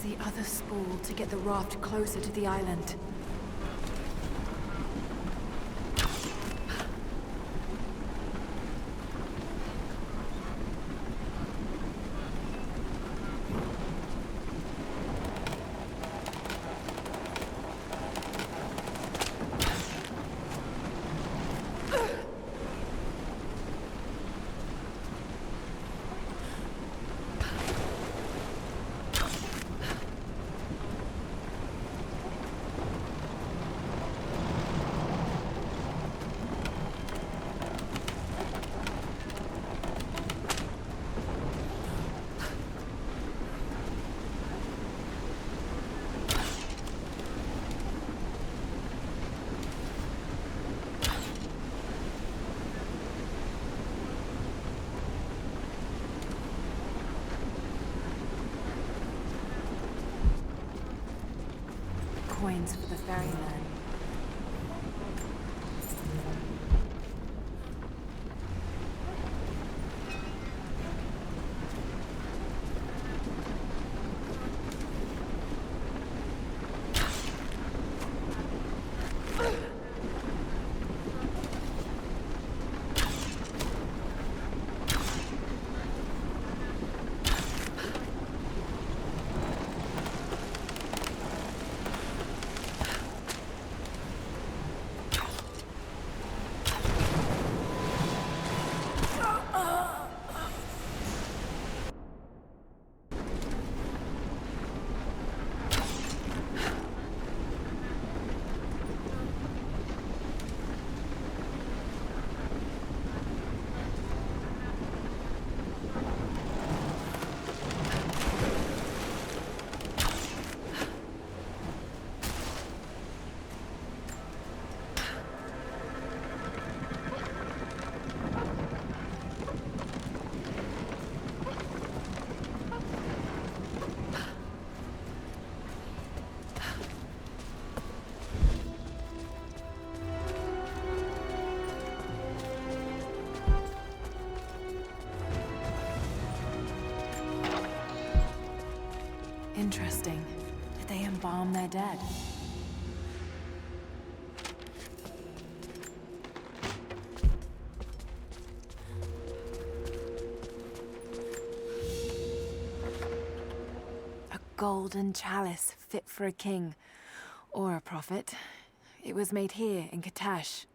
use the other spool to get the raft closer to the island. Coins for the ferryman. Interesting. Did they embalm their dead? A golden chalice fit for a king. Or a prophet. It was made here in Katash.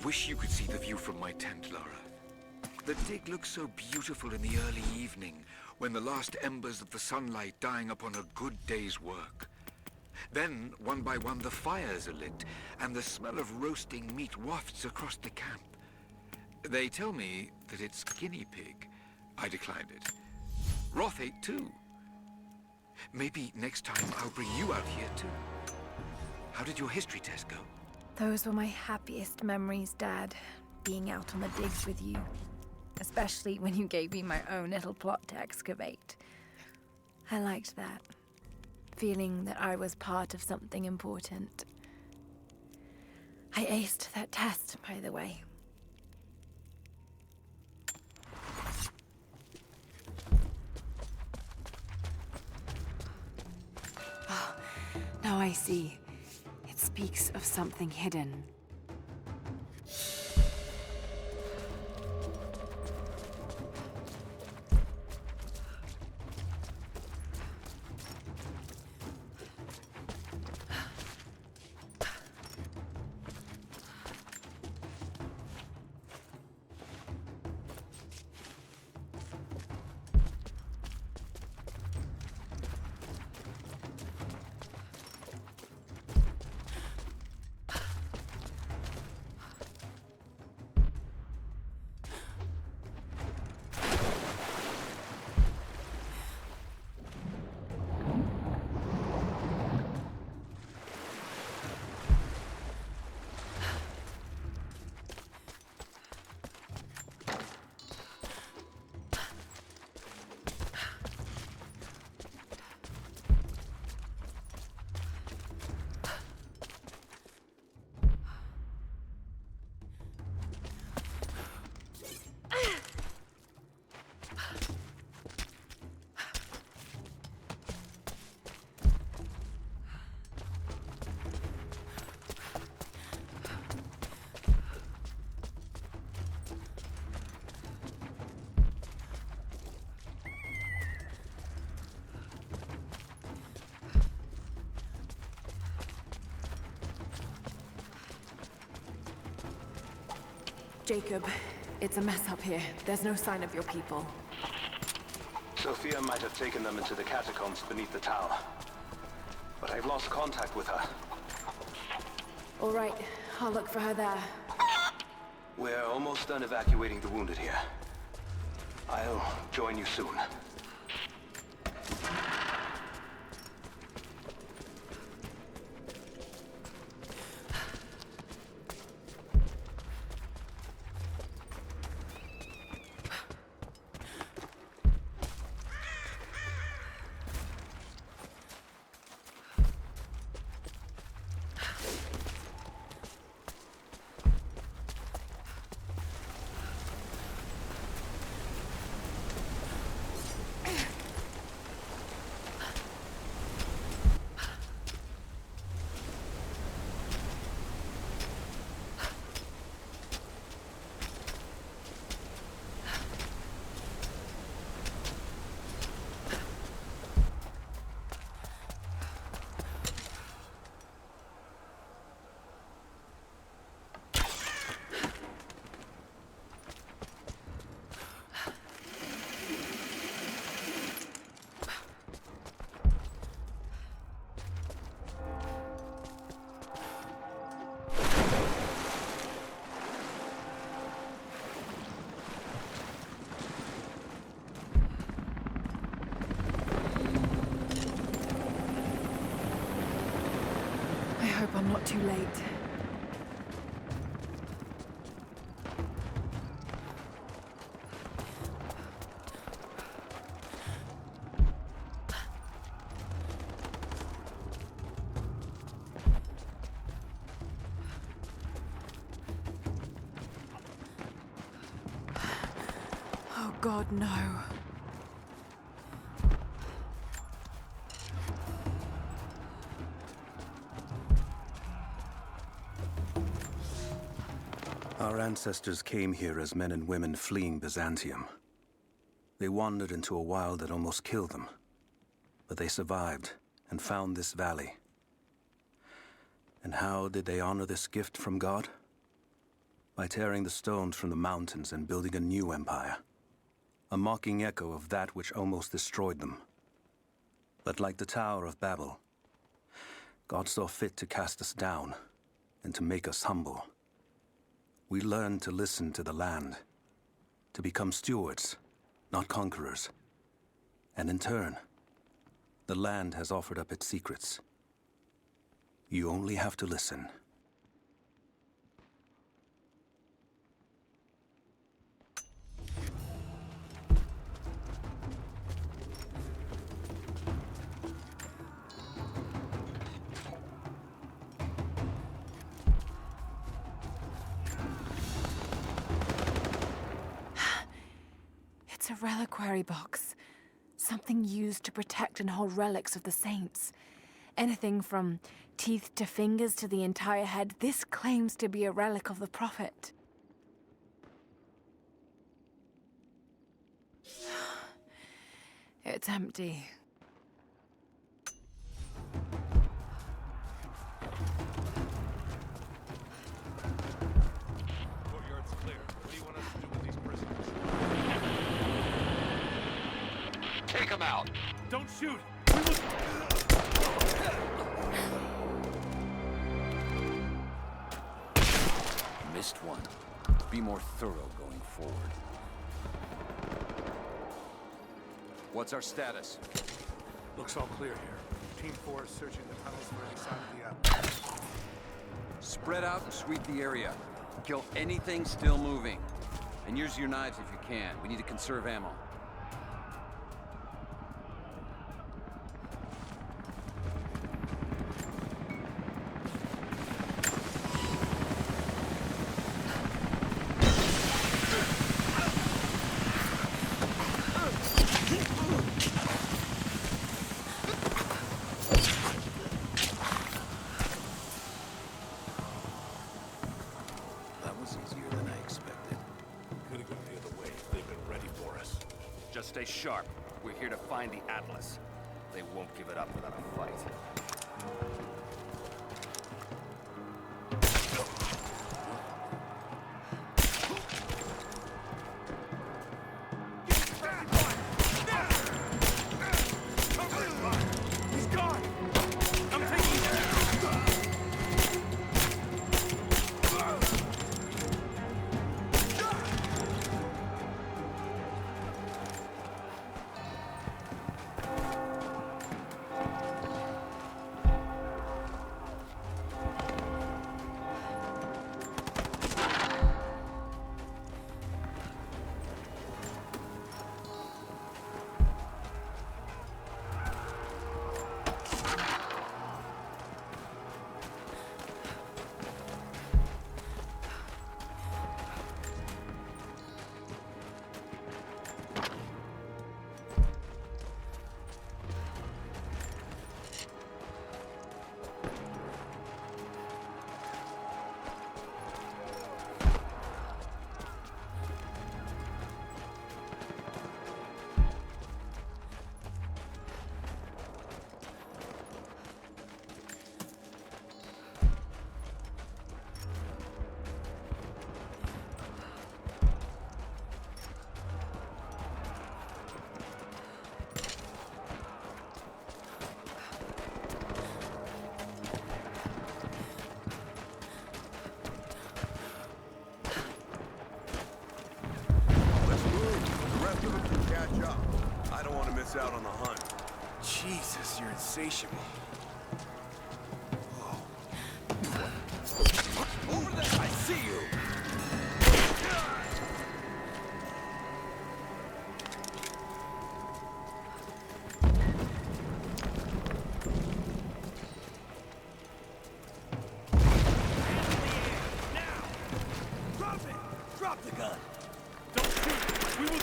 wish you could see the view from my tent, Lara. The dig looks so beautiful in the early evening, when the last embers of the sunlight dying upon a good day's work. Then, one by one, the fires are lit, and the smell of roasting meat wafts across the camp. They tell me that it's guinea pig. I declined it. Roth ate too. Maybe next time I'll bring you out here too. How did your history test go? Those were my happiest memories, Dad. Being out on the digs with you. Especially when you gave me my own little plot to excavate. I liked that. Feeling that I was part of something important. I aced that test, by the way. Oh, now I see. It speaks of something hidden. Jacob, it's a mess up here. There's no sign of your people. Sophia might have taken them into the catacombs beneath the tower. But I've lost contact with her. All right, I'll look for her there. We're almost done evacuating the wounded here. I'll join you soon. I hope I'm not too late. Oh God, no. Our ancestors came here as men and women fleeing Byzantium. They wandered into a wild that almost killed them. But they survived and found this valley. And how did they honor this gift from God? by tearing the stones from the mountains and building a new empire. A mocking echo of that which almost destroyed them. But like the Tower of Babel, God saw fit to cast us down and to make us humble. We learned to listen to the land, to become stewards, not conquerors. And in turn, the land has offered up its secrets. You only have to listen. It's a reliquary box. Something used to protect and hold relics of the saints. Anything from teeth to fingers to the entire head, this claims to be a relic of the Prophet. It's empty. Courtyard's clear. What do you want us to do with these prisoners? Take them out! Don't shoot! Missed one. Be more thorough going forward. What's our status? Looks all clear here. Team 4 is searching the tunnels for any sign of the outbreak. Spread out and sweep the area. Kill anything still moving. And use your knives if you can. We need to conserve ammo. Just stay sharp. We're here to find the Atlas. They won't give it up without a fight. Out on the hunt. Jesus, you're insatiable. Over there! I see you! Drop it! Drop the gun! Don't shoot! We will...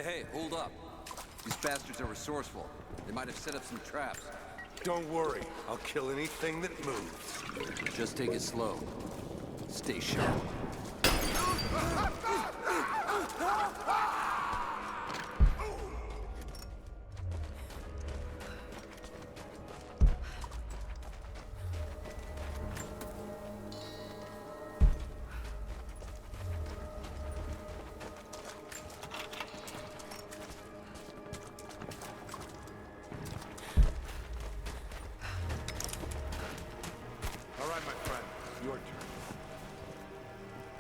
Hey, hold up. These bastards are resourceful. They might have set up some traps. Don't worry. I'll kill anything that moves. Just take it slow. Stay sharp. All right, my friend. Your turn.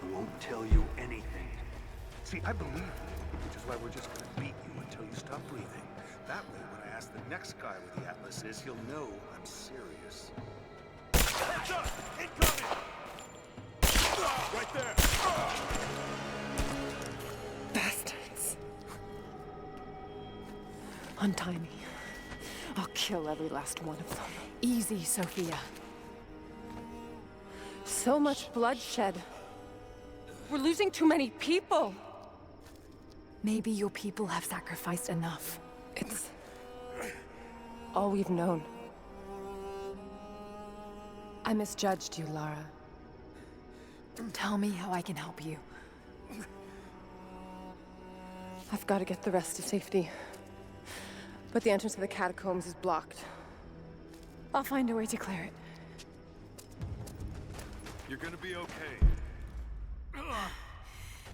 I won't tell you anything. See, I believe you, which is why we're just gonna beat you until you stop breathing. That way, when I ask the next guy where the Atlas is, he'll know I'm serious. Heads up! Incoming! Right there! Bastards. Untie me. I'll kill every last one of them. Easy, Sophia. So much bloodshed. We're losing too many people. Maybe your people have sacrificed enough. It's all we've known. I misjudged you, Lara. Tell me how I can help you. I've got to get the rest to safety. But the entrance to the catacombs is blocked. I'll find a way to clear it. You're gonna be okay.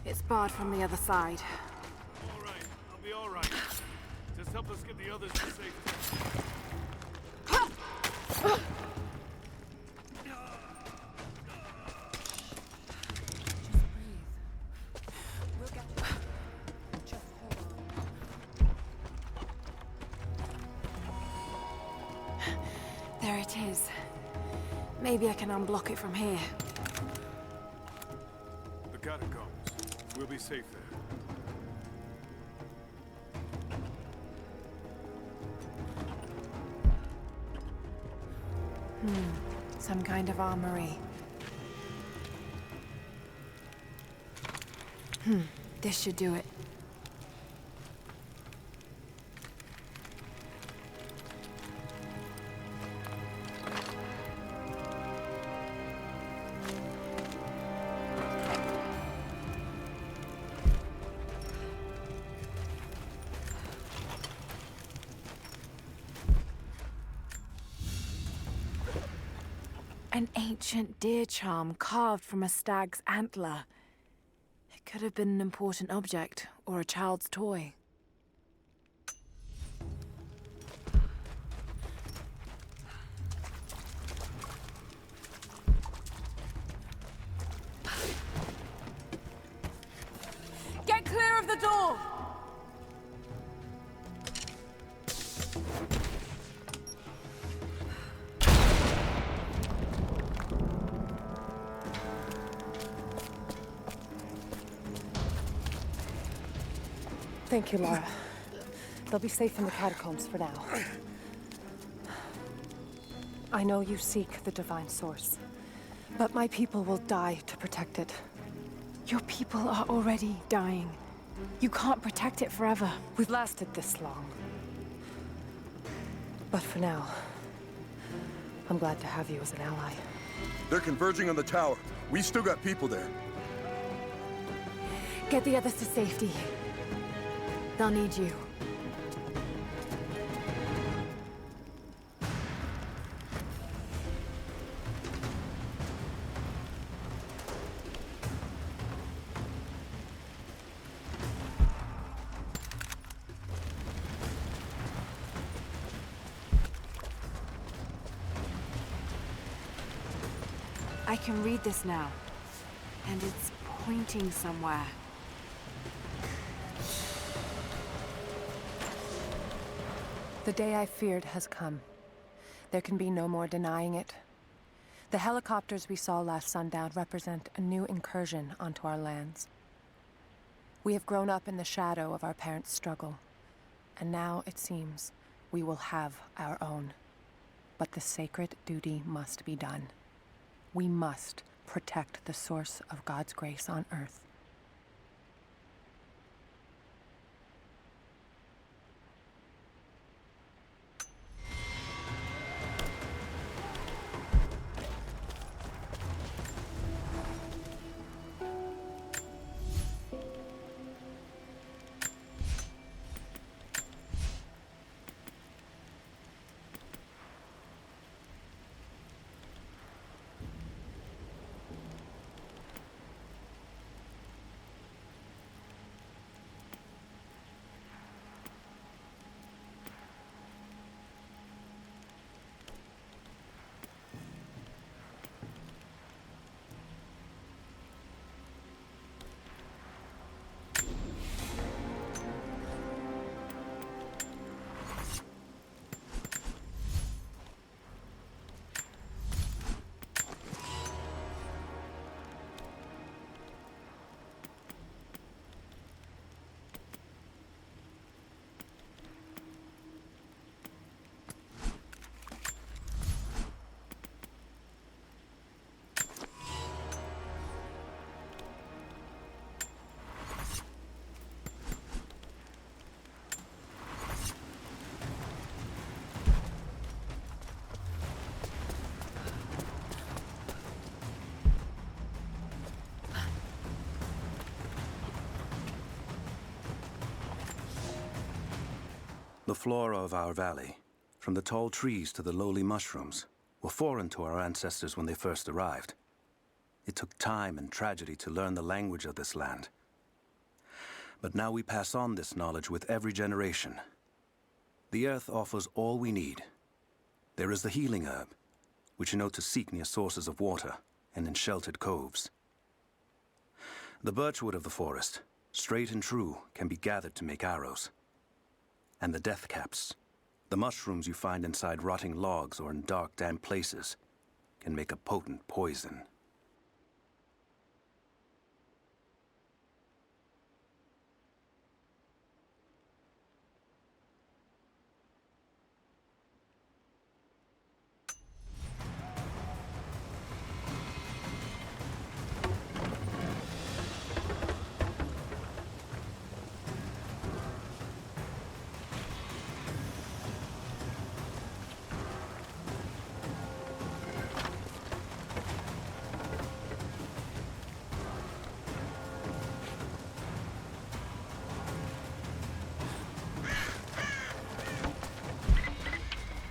It's barred from the other side. All right. I'll be all right. Just help us get the others to safety. There it is. Maybe I can unblock it from here. The catacombs. We'll be safe there. Some kind of armory. This should do it. An ancient deer charm carved from a stag's antler. It could have been an important object, or a child's toy. Get clear of the door! Thank you, Lara. They'll be safe in the catacombs for now. I know you seek the divine source, but my people will die to protect it. Your people are already dying. You can't protect it forever. We've lasted this long. But for now, I'm glad to have you as an ally. They're converging on the tower. We still got people there. Get the others to safety. They'll need you. I can read this now, and it's pointing somewhere. The day I feared has come. There can be no more denying it. The helicopters we saw last sundown represent a new incursion onto our lands. We have grown up in the shadow of our parents' struggle, and now it seems we will have our own. But the sacred duty must be done. We must protect the source of God's grace on Earth. The flora of our valley, from the tall trees to the lowly mushrooms, were foreign to our ancestors when they first arrived. It took time and tragedy to learn the language of this land. But now we pass on this knowledge with every generation. The earth offers all we need. There is the healing herb, which you know to seek near sources of water and in sheltered coves. The birchwood of the forest, straight and true, can be gathered to make arrows. And the death caps, the mushrooms you find inside rotting logs or in dark, damp places, can make a potent poison.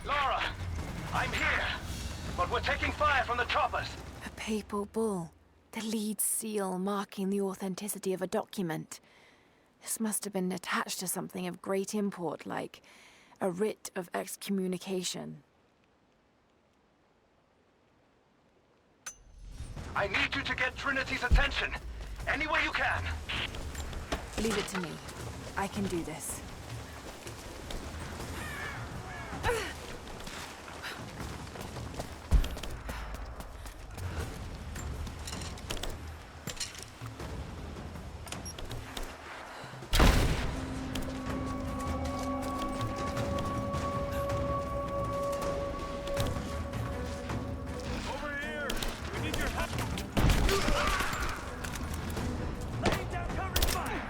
Lara, I'm here, but we're taking fire from the choppers. A papal bull. The lead seal marking the authenticity of a document. This must have been attached to something of great import, like a writ of excommunication. I need you to get Trinity's attention, any way you can. Leave it to me. I can do this. Over here! We need your help! Laying down covering fire!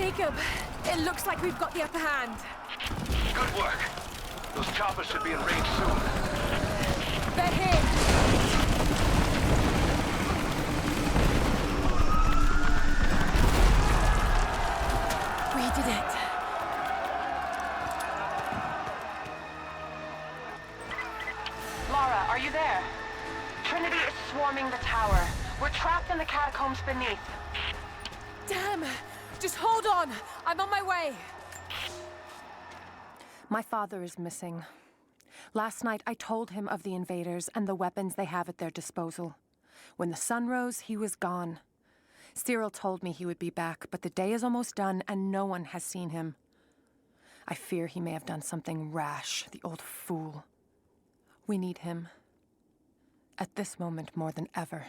Jacob, it looks like we've got the upper hand. Good work. Those choppers should be in range soon. They're here. We did it. Lara, are you there? Trinity is swarming the tower. We're trapped in the catacombs beneath. Damn! Just hold on! I'm on my way! My father is missing. Last night, I told him of the invaders and the weapons they have at their disposal. When the sun rose, he was gone. Cyril told me he would be back, but the day is almost done and no one has seen him. I fear he may have done something rash, the old fool. We need him. At this moment more than ever.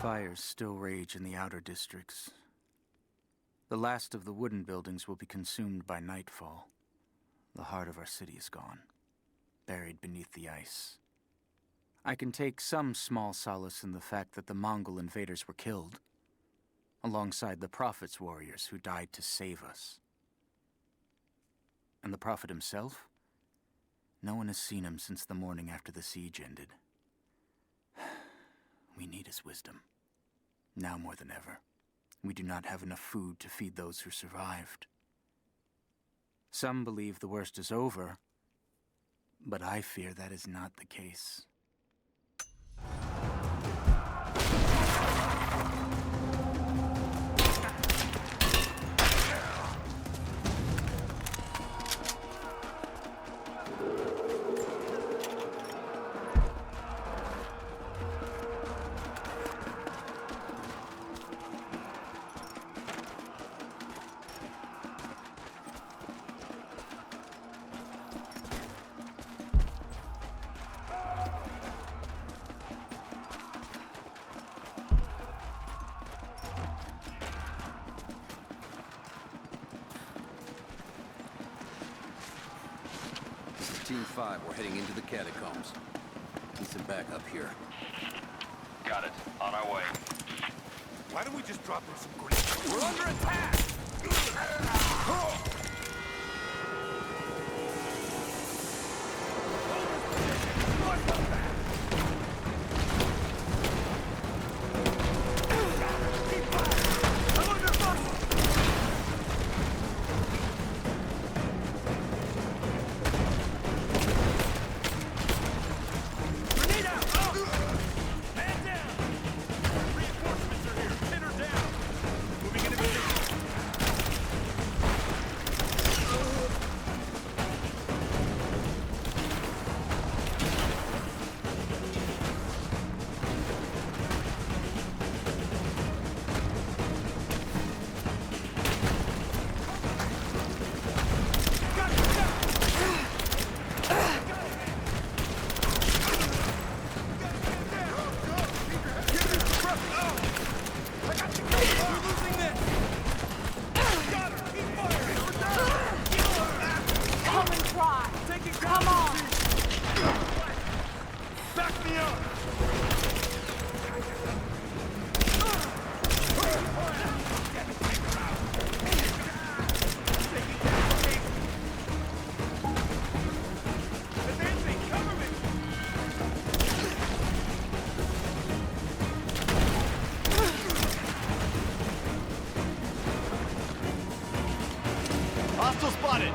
Fires still rage in the outer districts. The last of the wooden buildings will be consumed by nightfall. The heart of our city is gone, buried beneath the ice. I can take some small solace in the fact that the Mongol invaders were killed, alongside the Prophet's warriors who died to save us. And the Prophet himself? No one has seen him since the morning after the siege ended. We need his wisdom. Now more than ever. We do not have enough food to feed those who survived. Some believe the worst is over, but I fear that is not the case. Team 5, we're heading into the catacombs. Need some backup here. Got it. On our way. Why don't we just drop in some grenades? We're under attack! Hostile spotted!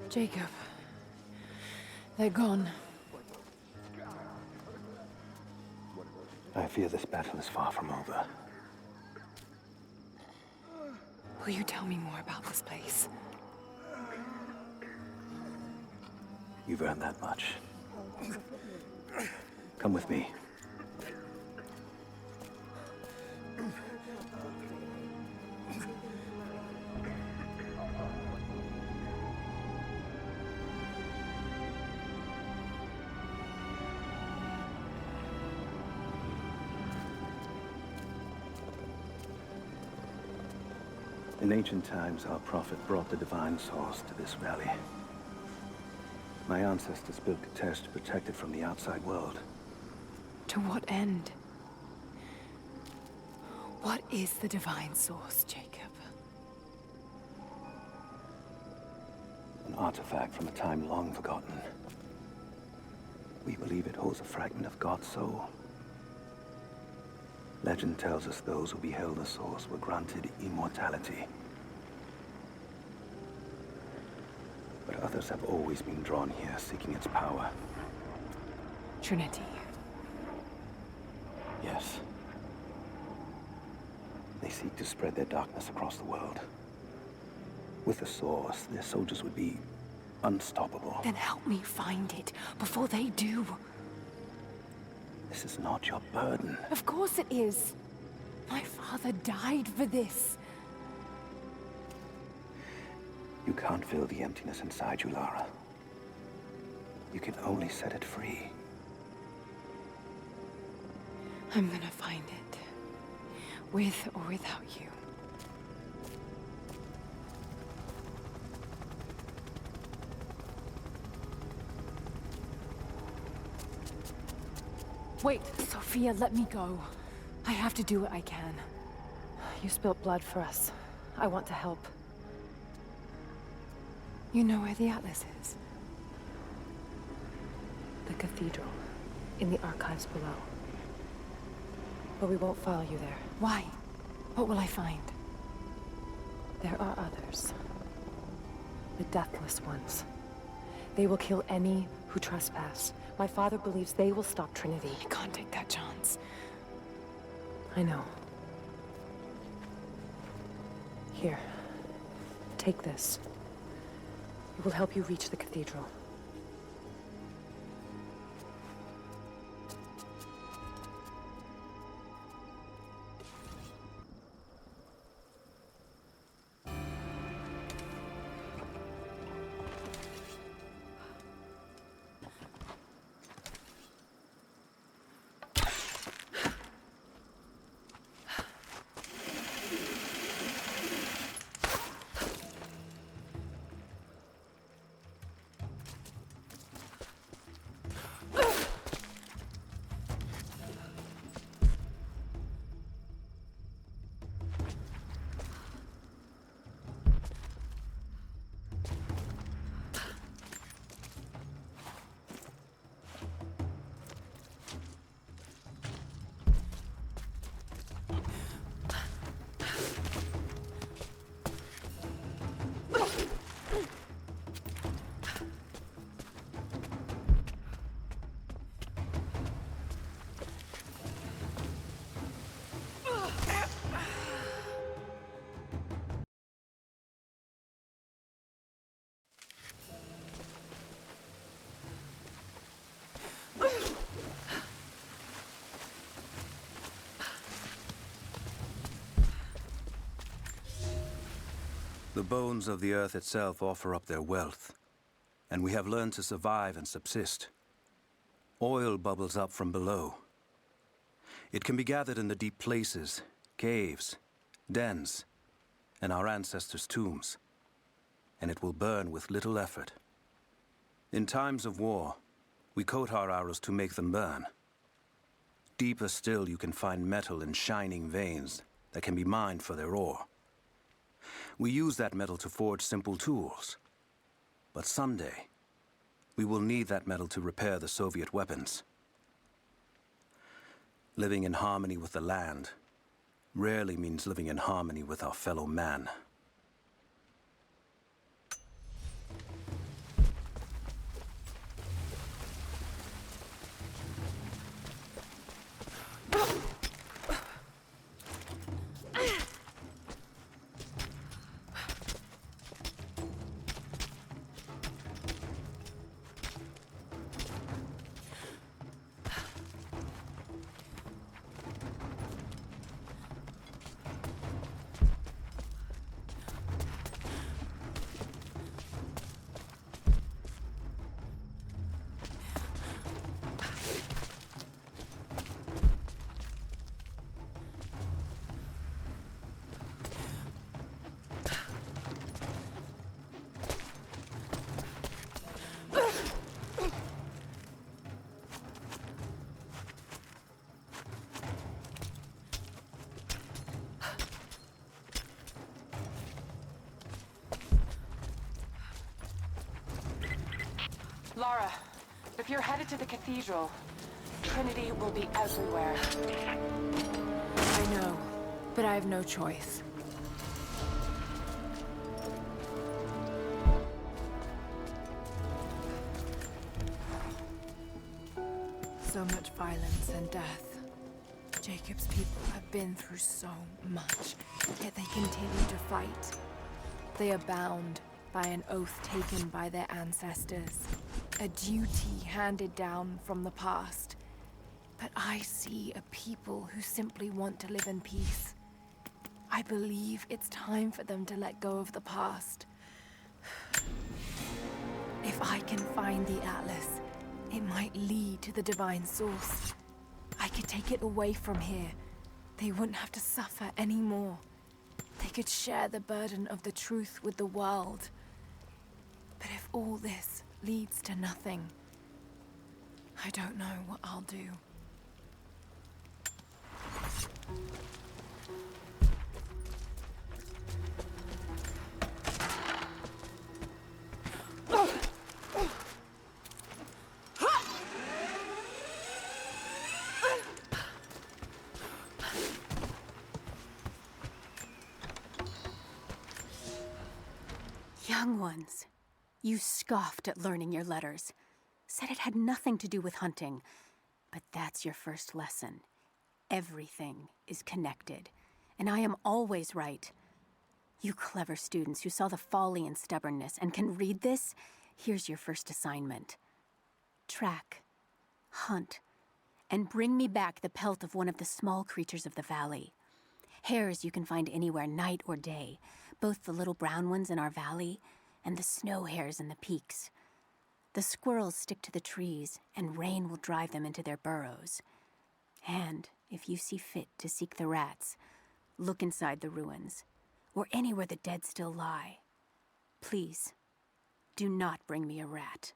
Jacob. They're gone. I fear this battle is far from over. Will you tell me more about this place? You've earned that much. Come with me. In ancient times, our prophet brought the divine source to this valley. My ancestors built Katesh to protect it from the outside world. To what end? What is the divine source, Jacob? An artifact from a time long forgotten. We believe it holds a fragment of God's soul. Legend tells us those who beheld the source were granted immortality. But others have always been drawn here, seeking its power. Trinity. Yes. They seek to spread their darkness across the world. With the source, their soldiers would be unstoppable. Then help me find it before they do. This is not your burden. Of course it is. My father died for this. You can't fill the emptiness inside you, Lara. You can only set it free. I'm gonna find it. With or without you. Wait, Sophia, let me go. I have to do what I can. You spilt blood for us. I want to help. You know where the Atlas is? The cathedral, in the archives below. But we won't follow you there. Why? What will I find? There are others. The deathless ones. They will kill any who trespass. My father believes they will stop Trinity. I can't take that chance. I know. Here. Take this. It will help you reach the cathedral. The bones of the earth itself offer up their wealth, and we have learned to survive and subsist. Oil bubbles up from below. It can be gathered in the deep places, caves, dens, and our ancestors' tombs, and it will burn with little effort. In times of war, we coat our arrows to make them burn. Deeper still, you can find metal in shining veins that can be mined for their ore. We use that metal to forge simple tools. But someday, we will need that metal to repair the Soviet weapons. Living in harmony with the land rarely means living in harmony with our fellow man. Lara, if you're headed to the cathedral, Trinity will be everywhere. I know, but I have no choice. So much violence and death. Jacob's people have been through so much, yet they continue to fight. They are bound by an oath taken by their ancestors, a duty handed down from the past. But I see a people who simply want to live in peace. I believe it's time for them to let go of the past. If I can find the Atlas, it might lead to the divine source. I could take it away from here. They wouldn't have to suffer anymore. They could share the burden of the truth with the world. But if all this leads to nothing, I don't know what I'll do. Young ones, you scoffed at learning your letters. Said it had nothing to do with hunting. But that's your first lesson. Everything is connected, and I am always right. You clever students who saw the folly and stubbornness and can read this, here's your first assignment. Track, hunt, and bring me back the pelt of one of the small creatures of the valley. Hares you can find anywhere, night or day, both the little brown ones in our valley and the snow hares in the peaks. The squirrels stick to the trees, and rain will drive them into their burrows. And if you see fit to seek the rats, look inside the ruins, or anywhere the dead still lie. Please, do not bring me a rat.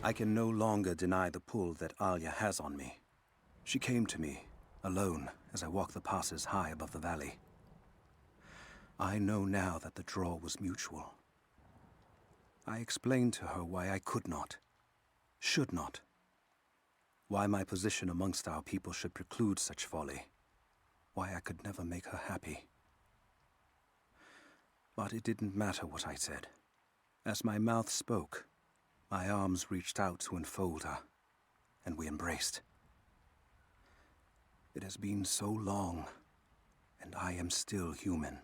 I can no longer deny the pull that Alia has on me. She came to me, alone, as I walked the passes high above the valley. I know now that the draw was mutual. I explained to her why I could not, should not, why my position amongst our people should preclude such folly, why I could never make her happy. But it didn't matter what I said. As my mouth spoke, my arms reached out to enfold her, and we embraced. It has been so long, and I am still human.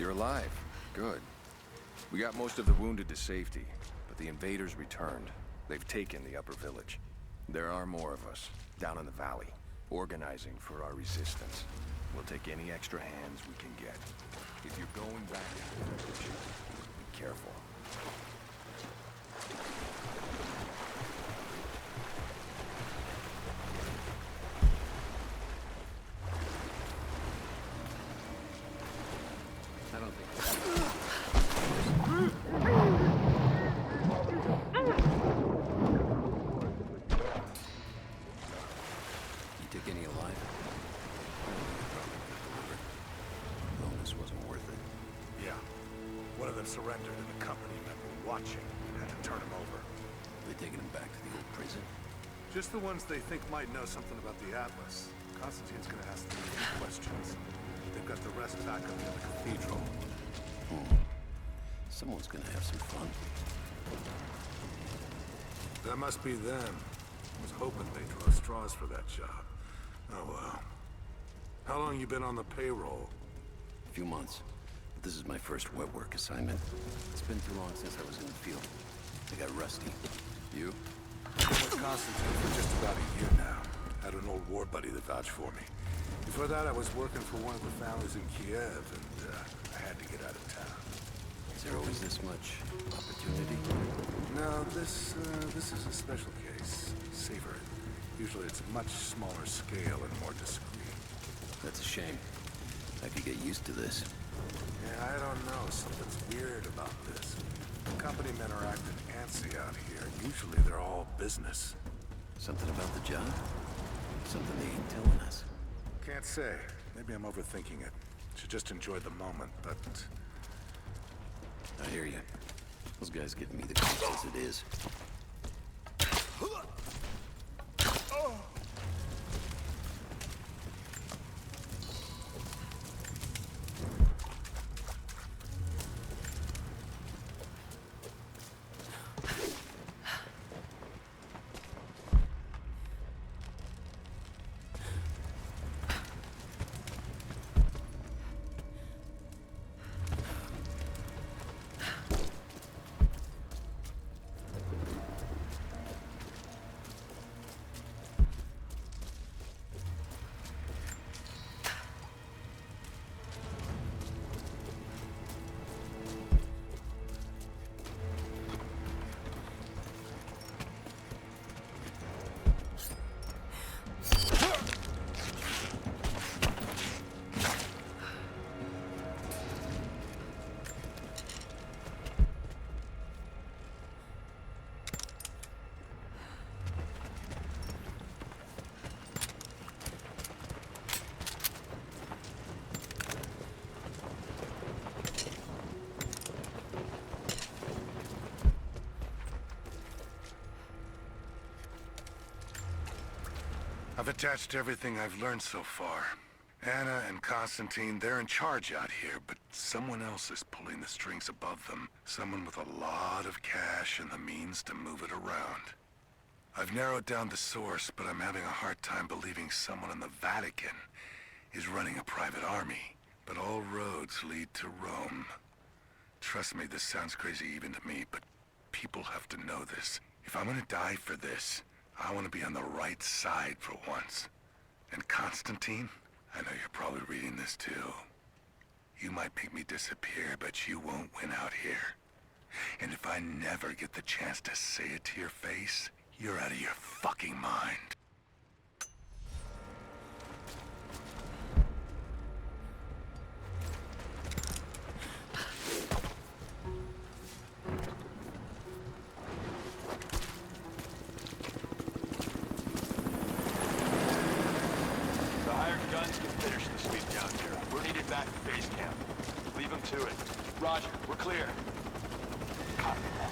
You're alive. Good. We got most of the wounded to safety, but the invaders returned. They've taken the upper village. There are more of us, down in the valley, organizing for our resistance. We'll take any extra hands we can get. If you're going back to the village, be careful. I don't think... You take any alive? Bonus wasn't worth it. Yeah. One of them surrendered and the company member watching had to turn him over. They taking him back to the old prison? Just the ones they think might know something about the Atlas. Constantine's gonna ask them a few questions. They've got the rest back up in the cathedral. Someone's gonna have some fun. That must be them. I was hoping they draw straws for that job. Oh well. How long you been on the payroll? A few months. But this is my first wet work assignment. It's been too long since I was in the field. I got rusty. You? I've been with Constantine for just about a year now. Had an old war buddy that vouched for me. Before that, I was working for one of the families in Kiev, and I had to get out of town. Is there always this much opportunity? No, this is a special case. Savor it. Usually it's much smaller scale and more discreet. That's a shame. I could get used to this. Yeah, I don't know. Something's weird about this. The company men are acting antsy out here. Usually they're all business. Something about the job? Something they ain't telling us. Can't say. Maybe I'm overthinking it. Should just enjoy the moment, but... I hear you. Those guys giving me the creeps as it is. I've attached everything I've learned so far. Anna and Constantine, they're in charge out here, but someone else is pulling the strings above them. Someone with a lot of cash and the means to move it around. I've narrowed down the source, but I'm having a hard time believing someone in the Vatican is running a private army. But all roads lead to Rome. Trust me, this sounds crazy even to me, but people have to know this. If I'm gonna die for this, I want to be on the right side for once. And Constantine, I know you're probably reading this too. You might make me disappear, but you won't win out here. And if I never get the chance to say it to your face, you're out of your fucking mind. Roger, we're clear. Copy that.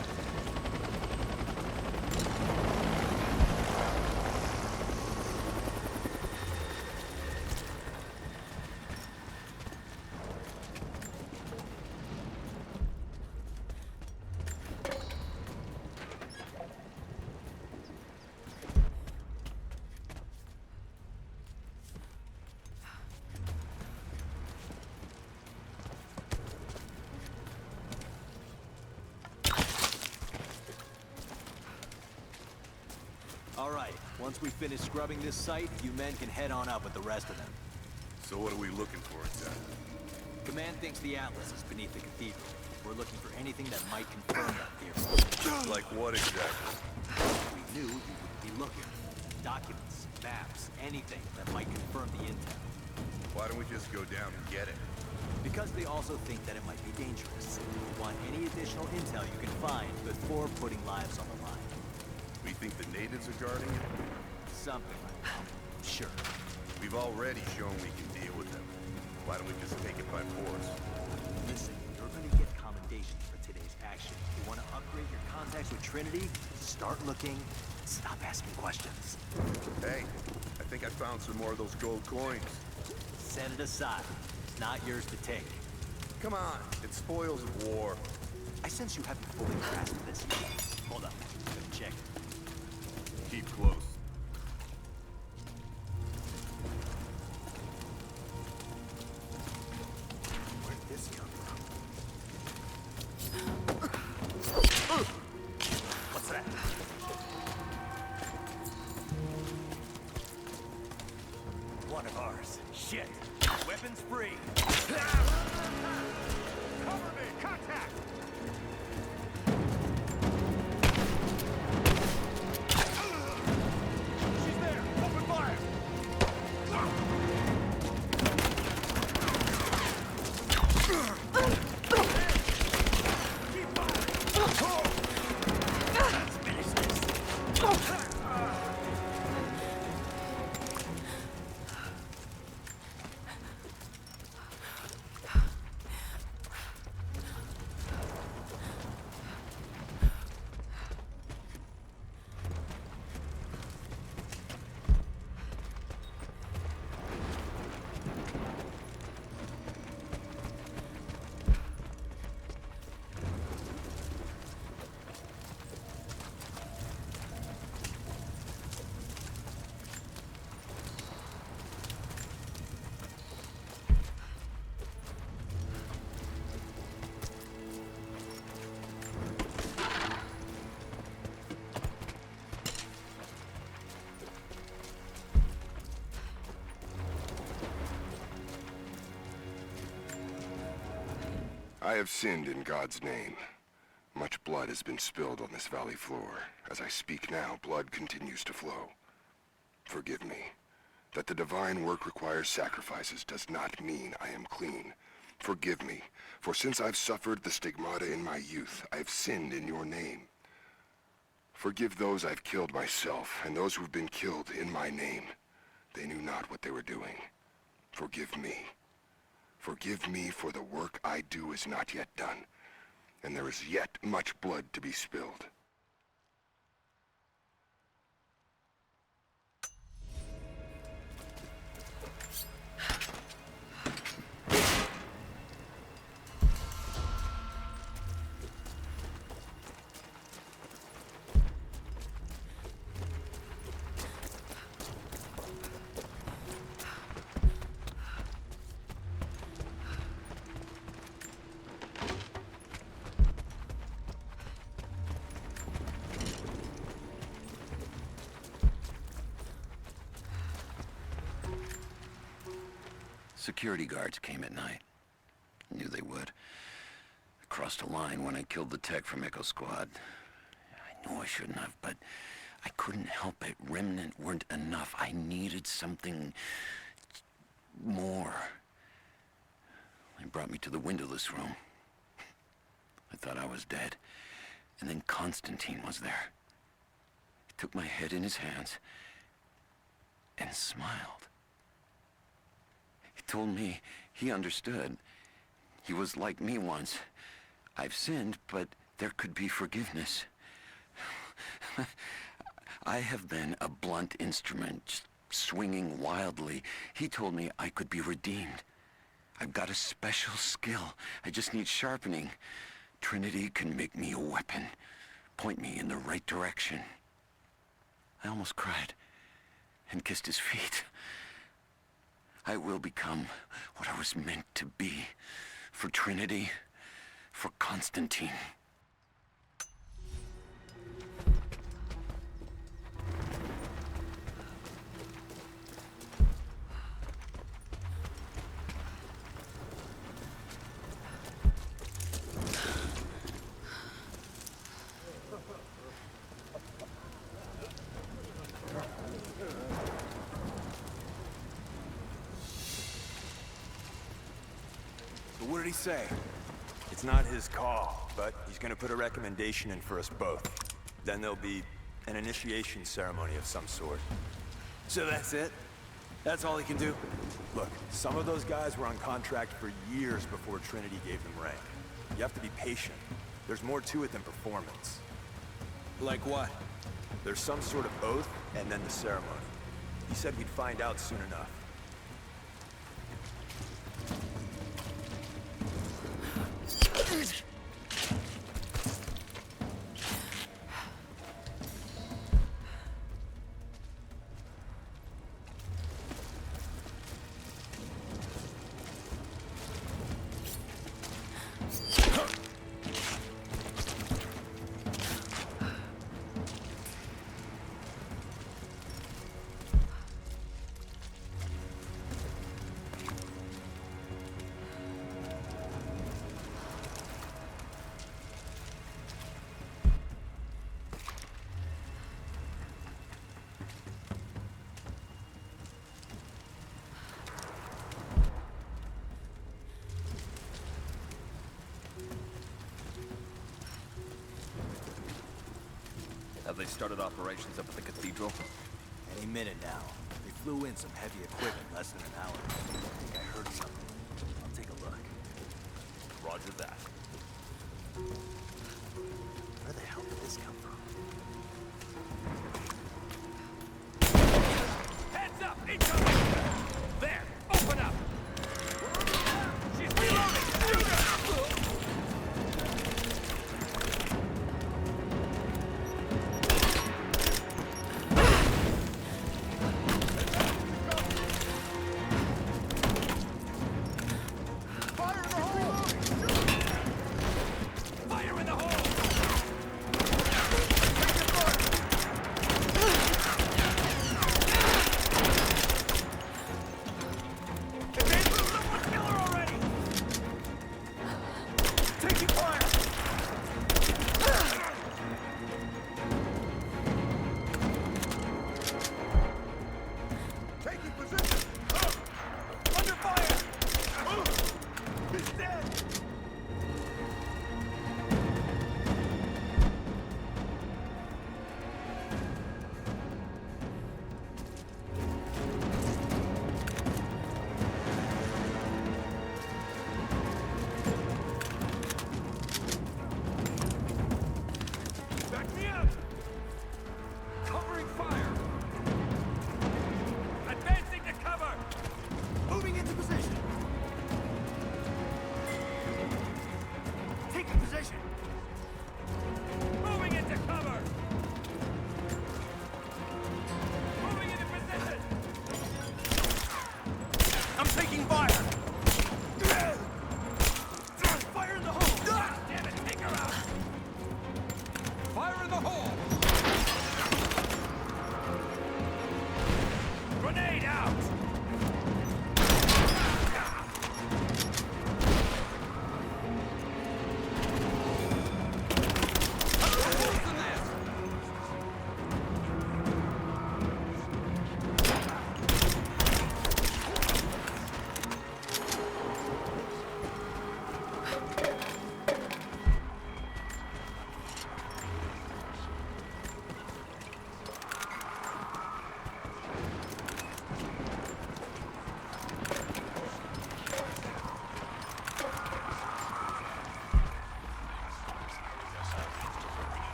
right. Once we finish scrubbing this site, you men can head on up with the rest of them. So what are we looking for exactly? Command thinks the Atlas is beneath the cathedral. We're looking for anything that might confirm that theory. Like what exactly? We knew you would be looking. Documents, maps, anything that might confirm the intel. Why don't we just go down and get it? Because they also think that it might be dangerous. We want any additional intel you can find before putting lives on the line. We think the natives are guarding it? Something like that. Sure. We've already shown we can deal with them. Why don't we just take it by force? Listen, you're gonna get commendations for today's action. If you want to upgrade your contacts with Trinity, start looking, stop asking questions. Hey, I think I found some more of those gold coins. Set it aside. It's not yours to take. Come on, it's spoils of war. I sense you haven't fully grasped this yet. Hold up, let me check. Keep close. Where'd this come from? What's that? One of ours. Shit. Weapons free. Cover me! Contact! She's there! Open fire! Keep fire! Let's finish this! I have sinned in God's name. Much blood has been spilled on this valley floor. As I speak now, blood continues to flow. Forgive me. That the divine work requires sacrifices does not mean I am clean. Forgive me, for since I've suffered the stigmata in my youth, I have sinned in your name. Forgive those I've killed myself, and those who've been killed in my name. They knew not what they were doing. Forgive me. Forgive me, for the work I do is not yet done, and there is yet much blood to be spilled. Security guards came at night. Knew they would. I crossed a line when I killed the tech from Echo Squad. I knew I shouldn't have, but I couldn't help it. Remnant weren't enough. I needed something more. They brought me to the windowless room. I thought I was dead. And then Constantine was there. He took my head in his hands and smiled. He told me he understood. He was like me once. I've sinned, but there could be forgiveness. I have been a blunt instrument, just swinging wildly. He told me I could be redeemed. I've got a special skill. I just need sharpening. Trinity can make me a weapon, point me in the right direction. I almost cried and kissed his feet. I will become what I was meant to be. For Trinity, for Constantine. What did he say? It's not his call, but he's gonna put a recommendation in for us both. Then there'll be an initiation ceremony of some sort. So that's it? That's all he can do? Look, some of those guys were on contract for years before Trinity gave them rank. You have to be patient. There's more to it than performance. Like what? There's some sort of oath, and then the ceremony. He said we'd find out soon enough. Have they started operations up at the cathedral? Any minute now. They flew in some heavy equipment less than an hour ago. I think I heard something. I'll take a look. Roger that. Where the hell did this come from? Heads up! Incoming! There! Open up! She's reloading! Shoot her!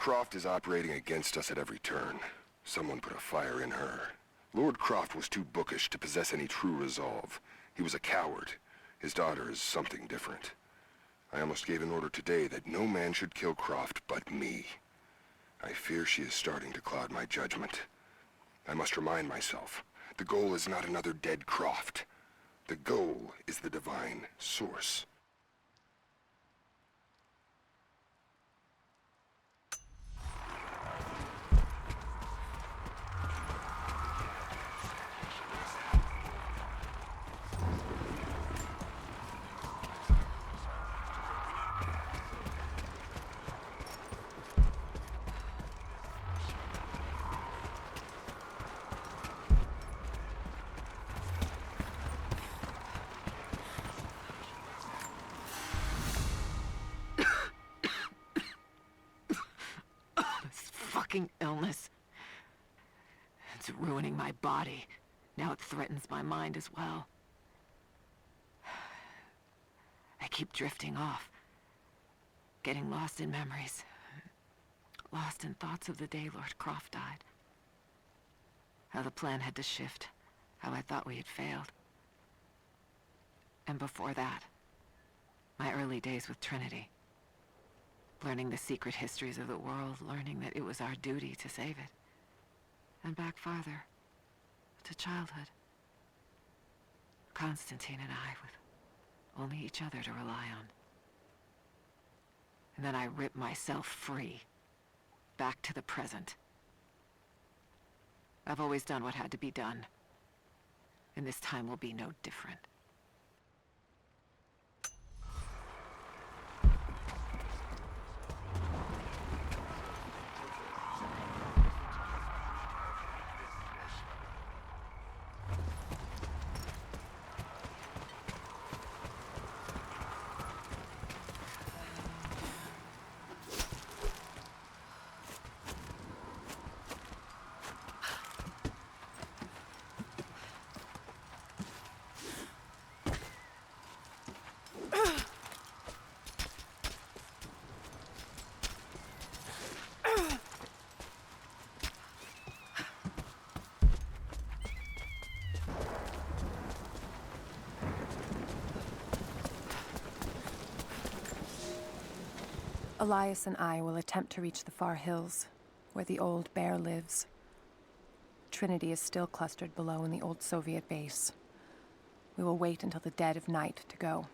Croft is operating against us at every turn. Someone put a fire in her. Lord Croft was too bookish to possess any true resolve. He was a coward. His daughter is something different. I almost gave an order today that no man should kill Croft but me. I fear she is starting to cloud my judgment. I must remind myself, the goal is not another dead Croft. The goal is the divine source. fucking illness. It's ruining my body. Now it threatens my mind as well. I keep drifting off. Getting lost in memories. Lost in thoughts of the day Lord Croft died. How the plan had to shift. How I thought we had failed. And before that, my early days with Trinity. Learning the secret histories of the world, learning that it was our duty to save it. And back farther, to childhood. Constantine and I, with only each other to rely on. And then I ripped myself free, back to the present. I've always done what had to be done, and this time will be no different. Elias and I will attempt to reach the far hills, where the old bear lives. Trinity is still clustered below in the old Soviet base. We will wait until the dead of night to go.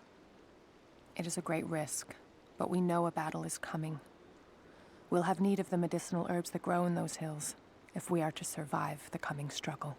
It is a great risk, but we know a battle is coming. We'll have need of the medicinal herbs that grow in those hills, if we are to survive the coming struggle.